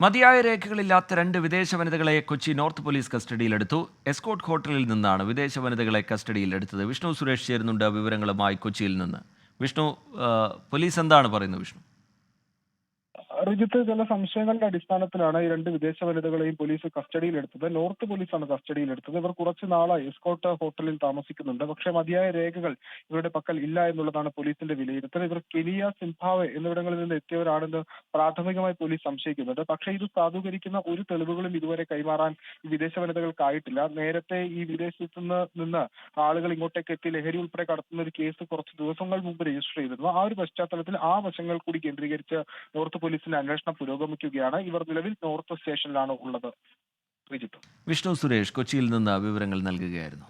മതിയായ രേഖകളില്ലാത്ത 2 വിദേശ വനിതകളെ കൊച്ചി നോർത്ത് പോലീസ് കസ്റ്റഡിയിലെടുത്തു. എസ്കോട്ട് ഹോട്ടലിൽ നിന്നാണ് വിദേശ വനിതകളെ കസ്റ്റഡിയിലെടുത്തത്. വിഷ്ണു സുരേഷ് ചേരുന്നുണ്ട് വിവരങ്ങളുമായി കൊച്ചിയിൽ നിന്ന്. വിഷ്ണു, പോലീസ് എന്താണ് പറയുന്നത് വിഷ്ണു? റിജിത്ത്, ചില സംശയങ്ങളുടെ അടിസ്ഥാനത്തിലാണ് ഈ രണ്ട് വിദേശ വനിതകളെയും പോലീസ് കസ്റ്റഡിയിലെടുത്തത്. നോർത്ത് പോലീസാണ് കസ്റ്റഡിയിലെടുത്തത്. ഇവർ കുറച്ച് നാളായി എസ്കോട്ട് ഹോട്ടലിൽ താമസിക്കുന്നുണ്ട്. പക്ഷേ മതിയായ രേഖകൾ ഇവരുടെ പക്കൽ ഇല്ല എന്നുള്ളതാണ് പോലീസിന്റെ വിലയിരുത്തൽ. ഇവർ കെനിയ, സിംബാബ്വെ എന്നിവിടങ്ങളിൽ നിന്ന് എത്തിയവരാണെന്ന് പ്രാഥമികമായി പോലീസ് സംശയിക്കുന്നുണ്ട്. പക്ഷേ ഇത് സാധൂകരിക്കുന്ന ഒരു തെളിവുകളും ഇതുവരെ കൈമാറാൻ ഈ വിദേശ വനിതകൾക്കായിട്ടില്ല. നേരത്തെ ഈ വിദേശത്തു നിന്ന് ആളുകൾ ഇങ്ങോട്ടേക്ക് എത്തി ലഹരി ഉൾപ്പെടെ കടത്തുന്ന ഒരു കേസ് കുറച്ച് ദിവസങ്ങൾ മുമ്പ് രജിസ്റ്റർ ചെയ്തിരുന്നു. ആ ഒരു പശ്ചാത്തലത്തിൽ ആ വശങ്ങൾ കൂടി കേന്ദ്രീകരിച്ച് നോർത്ത് പോലീസിന്റെ അന്വേഷണം പുരോഗമിക്കുകയാണ്. ഇവർ നിലവിൽ നോർത്ത് സ്റ്റേഷനിലാണ് ഉള്ളത്. വിഷ്ണു സുരേഷ് കൊച്ചിയിൽ നിന്ന് വിവരങ്ങൾ നൽകുകയായിരുന്നു.